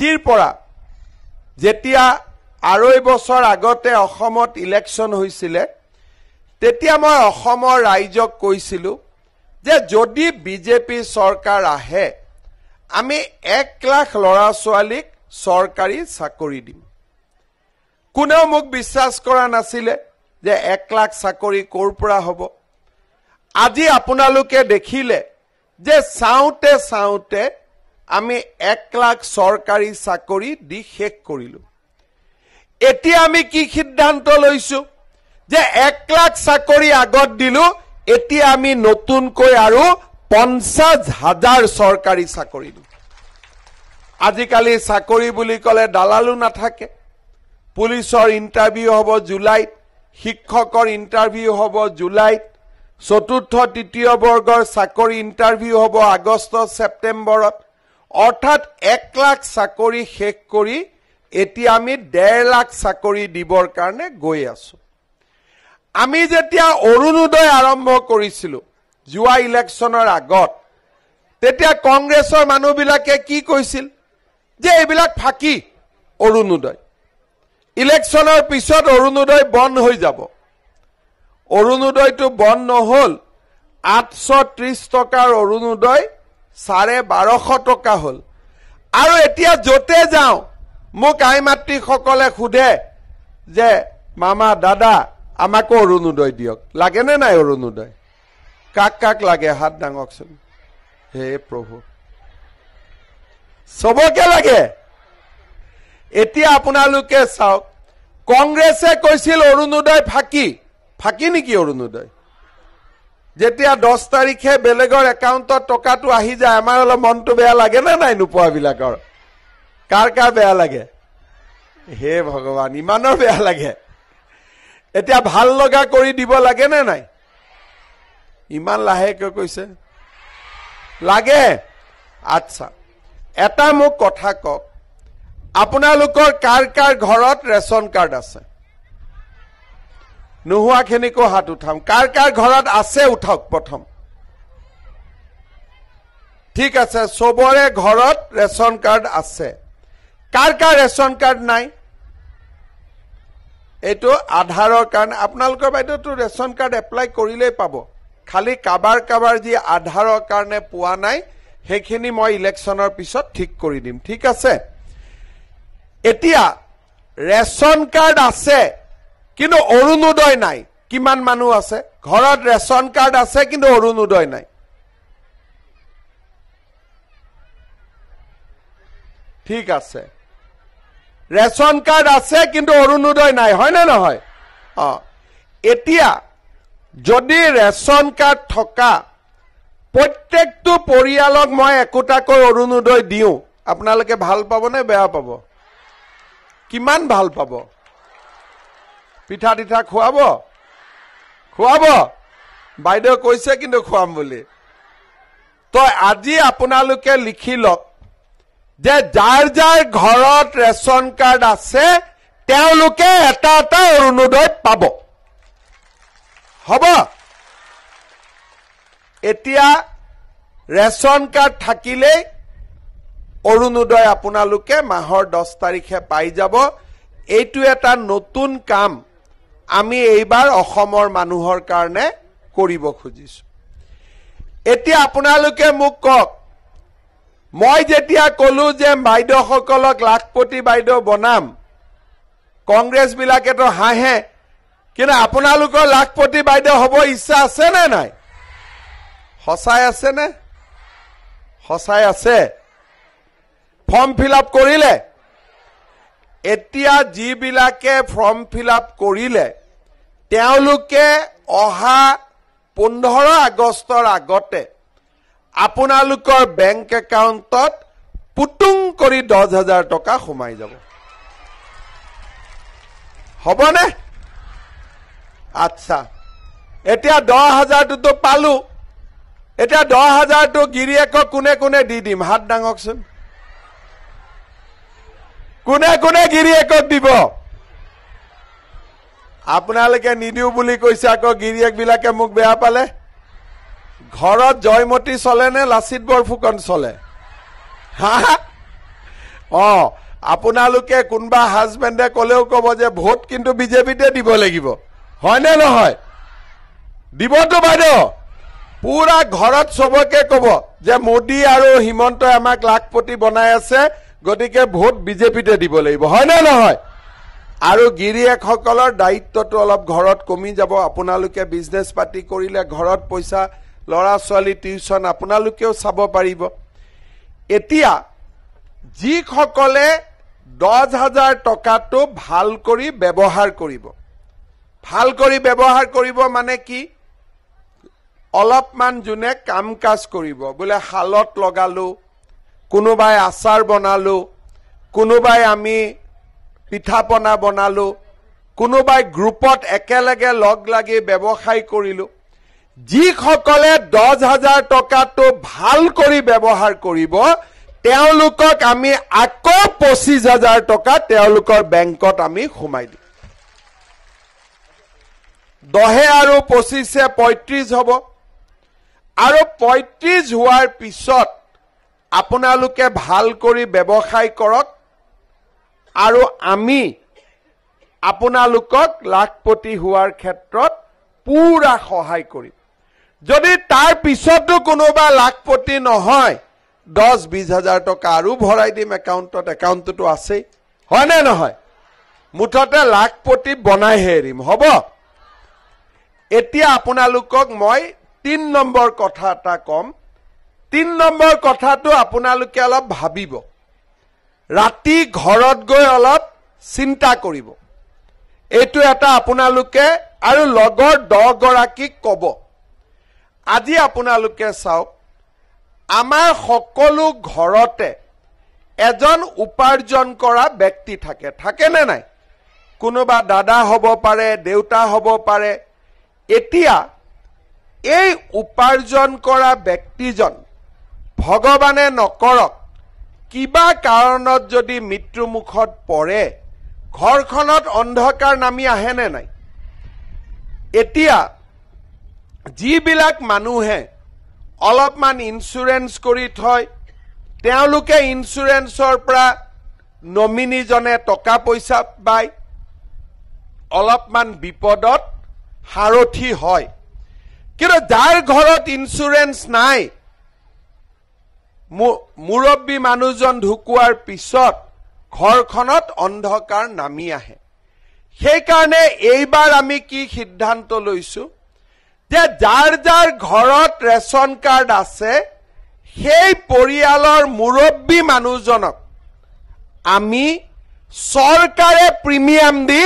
আজিৰ পৰা যেতিয়া 2.5 বছৰ আগতে অসমত ইলেকশ্যন হৈছিলে তেতিয়া মই অসমৰ ৰাইজক কৈছিলো যে যদি বিজেপি চৰকাৰ আহে আমি 1 লাখ লৰা ছোৱালীক চৰকাৰী চাকৰি দিম কোনেও মোক বিশ্বাস কৰা নাছিলে যে 1 লাখ চাকৰি কৰ পৰা হ'ব আজি আপোনালোকে দেখিলে যে চাওতে চাওতে আমি 1 লাখ চৰকাৰী চাকৰি দি শেষ কৰিলো এতিয়া আমি কি সিদ্ধান্ত লৈছো যে 1 লাখ চাকৰি আগত দিলো এতিয়া আমি নতুনকৈ আৰু 50,000 চৰকাৰী চাকৰি দিম আজিকালি চাকৰি বুলি কলে দালালু নাথাকে পুলিচৰ ইন্টাৰভিউ হ'ব জুলাইত শিক্ষকৰ ইন্টাৰভিউ হ'ব জুলাইত চতুৰ্থ তৃতীয় বৰ্গৰ চাকৰি ইন্টাৰভিউ হ'ব আগষ্ট ছেপ্টেম্বৰত অৰ্থাৎ 1 লাখ চাকৰি শেষ কৰি এতিয়া আমি 1.5 লাখ চাকৰি দিবৰ কাৰণে গৈ আছো আমি যেতিয়া অৰুণোদয় আৰম্ভ কৰিছিলো জুৱা ইলেকশ্যনৰ আগত তেতিয়া কংগ্ৰেছৰ মানুহবিলাকে কি কৈছিল যে এইবিলাক ফাঁকি অৰুণোদয় ইলেকশ্যনৰ পিছত অৰুণোদয় বন্ধ হৈ যাব অৰুণোদয়টো বন্ধ নহল 830 টকাৰ অৰুণোদয় 1250 টকা হল আৰু এতিয়া যতে যাও মোক আইমাতৃ সকলে খুদে যে মামা দাদা আমাকো অৰুণোদয় দিয়ক লাগে নে নাই অৰুণোদয় কাক কাক লাগে হাত ডাঙকচোন হে প্ৰভু সবকে লাগে এতিয়া আপোনালোকে চাওক কংগ্ৰেছে কৈছিল অৰুণোদয় ফাঁকি ফাঁকি নেকি অৰুণোদয় যেতিয়া 10 তাৰিখে বেলেগৰ একাউণ্টত টকাটো আহি যায় আমাৰ অলপ মনটো বেয়া লাগে না নাই নোপোৱা বিলাকৰ কাৰ কাৰ বেয়া লাগে হে ভগৱান ইমানৰ বেয়া লাগে এতিয়া ভাল লগা কৰি দিব লাগে নে নাই ইমান লাহেকৈ কৈছে লাগে আচ্ছা এটা মোক কথা কওক আপোনালোকৰ কাৰ কাৰ ঘৰত ৰেচন কাৰ্ড আছে নোহোৱাখিনিকো হাত উঠাম কাৰ কাৰ ঘৰত আছে উঠাওক প্ৰথম ঠিক আছে সবৰে ঘৰত ৰেচন কাৰ্ড আছে কাৰ কাৰ ৰেচন কাৰ্ড নাই এইটো আধাৰৰ কাৰণে আপোনালোকৰ বাইদেউটো ৰেচন কাৰ্ড এপ্লাই কৰিলেই পাব খালি কাবাৰ যি আধাৰৰ কাৰণে পোৱা নাই সেইখিনি মই ইলেকশ্যনৰ পিছত ঠিক কৰি দিম ঠিক আছে এতিয়া ৰেচন কাৰ্ড আছে কিন্তু অৰুণোদয় নাই কিমান মানুহ আছে ঘৰত ৰেচন কাৰ্ড আছে কিন্তু অৰুণোদয় নাই ঠিক আছে ৰেচন কাৰ্ড আছে কিন্তু অৰুণোদয় নাই হয় না নহয় এতিয়া যদি ৰেচন কাৰ্ড থকা প্ৰত্যেকটো পৰিয়ালক মই একোটাকৈ অৰুণোদয় দিও আপোনালোকে ভাল পাব নে বেয়া পাব কিমান ভাল পাব পিঠা তিঠা খুৱাব খুৱাব বাইদেউ কৈছে কিন্তু খুৱাম বুলি তো আজি আপোনালোকে লিখি লওক যে যাৰ যাৰ ঘৰত ৰেচন কাৰ্ড আছে তেওঁলোকে এটা এটা অৰুণোদয় পাব হ'ব এতিয়া ৰেচন কাৰ্ড থাকিলে অৰুণোদয় আপোনালোকে মাহৰ 10 তাৰিখে পাই যাব এইটো এটা নতুন কাম আমি এইবাৰ অসমৰ মানুহৰ কাৰণে কৰিব খুজিছো এতিয়া আপোনালোকে মোক কওক মই যেতিয়া কলো যে বাইদেউ সকলক লাখপতি বাইদেউ বনাম কংগ্ৰেছ বিলাকে তো হাঁহে কিন্তু আপোনালোকৰ লাখপতি বাইদেউ হ'ব ইচ্ছা আছে নে নাই হসাই আছে নে হসাই আছে ফৰ্ম ফিলআপ কৰিলে এতিয়া যিবিলাকে ফৰ্ম ফিলআপ কৰিলে তেওঁলোকে অহা 15 আগষ্টৰ আগতে আপোনালোকৰ বেংক একাউণ্টত পুটুং কৰি 10,000 টকা সোমাই যাব হবনে আচ্ছা এতিয়া 10,000 তো পালো এতিয়া 10,000 তো গিৰিয়েকক কোনে কোনে দি দিম হাত ডাঙকচোন কোনে কোনে গিৰিয়েকক দিব আপোনালোকে নিদিও বুলি কৈছে আকৌ গিৰিয়েক বিলাকে মোক বেয়া পালে ঘৰত জয়মতী চলে নে লাচিত বৰফুকন চলে হা আপোনালোকে কোনবা হাজবেণ্ডে কলেও কব যে ভোট কিন্তু বিজেপিতে দিব লাগিব, হয়নে নহয়? দিবতো বাইদেউ? পুৰা ঘৰত সবকে কব যে মোদী আৰু হিমন্তই আমাক লাখপতি বনাই আছে, গতিকে ভোট বিজেপিতে দিব লাগিব, হয়নে নহয়? আৰু গিৰিয়েকসকলৰ দায়িত্বটো অলপ ঘৰত কমি যাব। আপোনালোকে বিজনেছ পাতি কৰিলে ঘৰত পইচা, ল'ৰা ছোৱালী টিউচন আপোনালোকেও চাব পাৰিব। এতিয়া যিসকলে 10,000 টকাটো ভাল কৰি ব্যৱহাৰ কৰিব, ভাল কৰি ব্যৱহাৰ কৰিব মানে কি? অলপমান যোনে কাম কাজ কৰিব, বোলে শালত লগালো, কোনোবাই আচাৰ বনালো, কোনোবাই আমি পিঠা পনা বনালো, কোনোবাই গ্ৰুপত একেলগে লগ লাগি ব্যৱসায় কৰিলো। যিসকলে 10,000 টকাটো ভাল কৰি ব্যৱহাৰ কৰিব, তেওঁলোকক আমি আকৌ 25,000 টকা তেওঁলোকৰ বেংকত আমি সোমাই দিম। 10 আৰু 25 35 হ'ব। আৰু 35 হোৱাৰ পিছত আপোনালোকে ভাল কৰি ব্যৱসায় কৰক, আৰু আমি আপোনালোকক লাখপতি হোৱাৰ ক্ষেত্ৰত পুৰা সহায় কৰিম। যদি তাৰ পিছতো কোনোবা লাখপতি নহয়, 10-20 হাজাৰ টকা আৰু ভৰাই দিম একাউণ্টত, একাউণ্টটো আছেই, হয়নে নহয়? মুঠতে লাখপতি বনাইহে এৰিম, হ'ব? এতিয়া আপোনালোকক মই 3 নম্বৰ কথা এটা কম। 3 নম্বৰ কথাটো আপোনালোকে অলপ ভাবিব, ৰাতি ঘৰত গৈ অলপ চিন্তা কৰিব। এইটো এটা আপোনালোকে আৰু লগৰ 10 গৰাকীক ক'ব। আজি আপোনালোকে চাওক, আমাৰ সকলো ঘৰতে এজন উপাৰ্জন কৰা ব্যক্তি থাকে, থাকেনে নাই? কোনোবা দাদা হ'ব পাৰে, দেউতা হ'ব পাৰে। এতিয়া এই উপাৰ্জন কৰা ব্যক্তিজন ভগৱানে নকৰক কিবা কাৰণত যদি মৃত্যুমুখত পৰে, ঘৰখনত অন্ধকাৰ নামি আহেনে নাই? এতিয়া যিবিলাক মানুহে অলপমান ইন্সুৰেন্স কৰি থয়, তেওঁলোকে ইন্সুৰেন্সৰ পৰা নমিনীজনে টকা পইচা পায়, অলপমান বিপদত সাৰথি হয়। কিন্তু যাৰ ঘৰত ইন্সুৰেন্স নাই, মুৰব্বী মানুহজন ঢুকুৱাৰ পিছত ঘৰখনত অন্ধকাৰ নামি আহে। সেইকাৰণে এইবাৰ আমি কি সিদ্ধান্ত লৈছো যে যাৰ যাৰ ঘৰত ৰেচন কাৰ্ড আছে, সেই পৰিয়ালৰ মুৰব্বী মানুহজনক আমি চৰকাৰে প্ৰিমিয়াম দি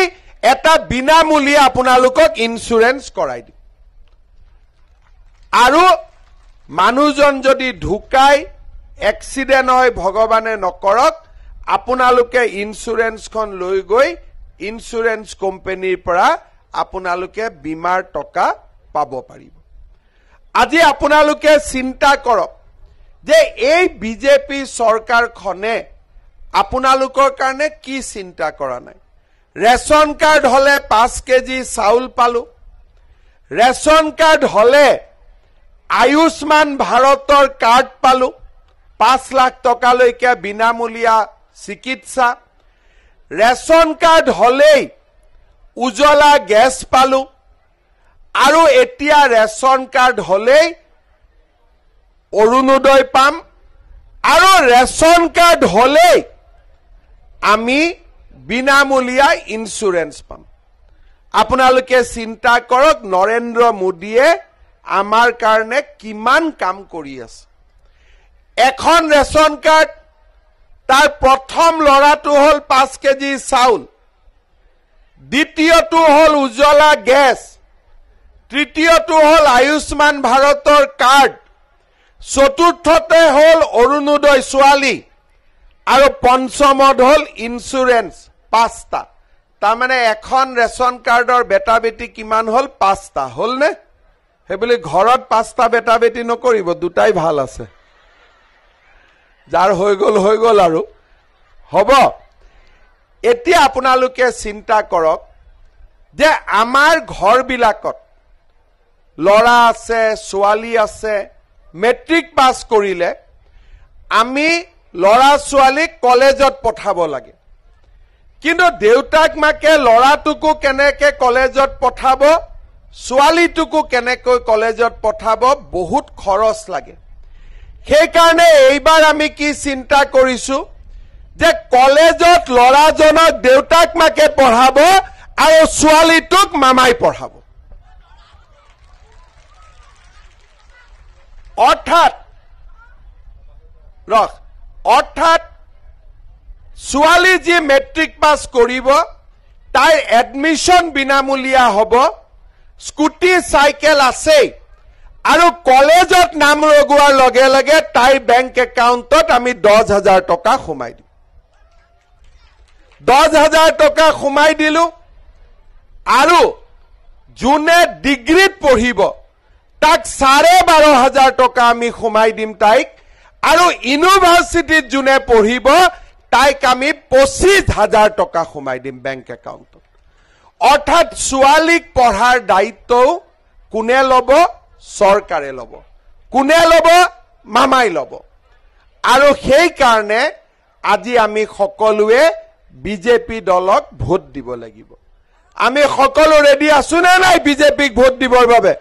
এটা বিনামূলীয়া আপোনালোকক ইন্সুৰেন্স কৰাই দিম। আৰু মানুহজন যদি ঢুকাই, এক্সিডেণ্ট হয়, ভগৱানে নকৰক, আপোনালোকে ইন্সুৰেন্সখন লৈ গৈ ইন্সুৰেন্স কোম্পানীৰ পৰা আপোনালোকে বীমাৰ টকা পাব পাৰিব। আজি আপোনালোকে চিন্তা কৰক যে এই বিজেপি চৰকাৰখনে আপোনালোকৰ কাৰণে কি চিন্তা কৰা নাই। ৰেচন কাৰ্ড হলে 5 কেজি চাউল পালো, ৰেচন কাৰ্ড হলে আয়ুষ্মান ভাৰতৰ কাৰ্ড পালো, 5 লাখ টকালৈকে বিনামূলীয়া চিকিৎসা, ৰেচন কাৰ্ড হলেই উজ্জ্বলা গেছ পালো, আৰু এতিয়া ৰেচন কাৰ্ড হলেই অৰুণোদয় পাম, আৰু ৰেচন কাৰ্ড হলেই আমি বিনামূলীয়া ইন্সুৰেন্স পাম। আপোনালোকে চিন্তা কৰক, নৰেন্দ্ৰ মোদীয়ে আমাৰ কাৰণে কিমান কাম কৰি আছে। এখন ৰেচন কাৰ্ড, তাৰ প্ৰথম লৰাটো হল 5 কেজি চাউল, দ্বিতীয়টো হল উজ্জ্বলা গেছ, তৃতীয়টো হল আয়ুষ্মান ভাৰতৰ কাৰ্ড, চতুৰ্থতে হল অৰুণোদয় ছোৱালী, আৰু পঞ্চমত হল ইন্সুৰেন্স 5টা। তাৰমানে এখন ৰেচন কাৰ্ডৰ বেটা বেটি কিমান হল? 5টা হল নে? সেইবুলি ঘৰত 5টা বেটা বেটি নকৰিব, 2টাই ভাল আছে। যাৰ হৈ গল আৰু হ'ব। এতিয়া আপোনালোকে চিন্তা কৰক যে আমাৰ ঘৰবিলাকত ল'ৰা আছে, ছোৱালী আছে, মেট্ৰিক পাছ কৰিলে আমি ল'ৰা ছোৱালীক কলেজত পঠাব লাগে কিন্তু দেউতাক মাকে ল'ৰাটোকো কেনেকে কলেজত পঠাব ছোৱালীটোকো কেনেকৈ কলেজত পঠাব বহুত খৰচ লাগে সেই কাৰণে এইবাৰ আমি কি চিন্তা কৰিছো যে কলেজত ল'ৰাজনক দেউতাক মাকে পঢ়াব আৰু ছোৱালীটোক মামাই পঢ়াব অৰ্থাৎ ছোৱালী যি মেট্ৰিক পাছ কৰিব তাইৰ এডমিশন বিনামূলীয়া হ'ব স্কুটি চাইকেল আছে আৰু কলেজত নাম লগোৱাৰ লগে লগে তাইৰ বেংক একাউণ্টত আমি 10,000 টকা সোমাই দিম 10,000 টকা সোমাই দিলো আৰু যোনে ডিগ্ৰীত পঢ়িব তাক 12,500 টকা আমি সোমাই দিম তাইক আৰু ইউনিভাৰ্চিটিত যোনে পঢ়িব তাইক আমি 25,000 টকা সোমাই দিম বেংক একাউণ্টত অৰ্থাৎ ছোৱালীক পঢ়াৰ দায়িত্বও কোনে ল'ব চৰকাৰে ল'ব কোনে ল'ব মামাই ল'ব আৰু সেই কাৰণে আজি আমি সকলোৱে বিজেপি দলক ভোট দিব লাগিব আমি সকলো ৰেডি আছো নে নাই বিজেপিক ভোট দিবৰ বাবে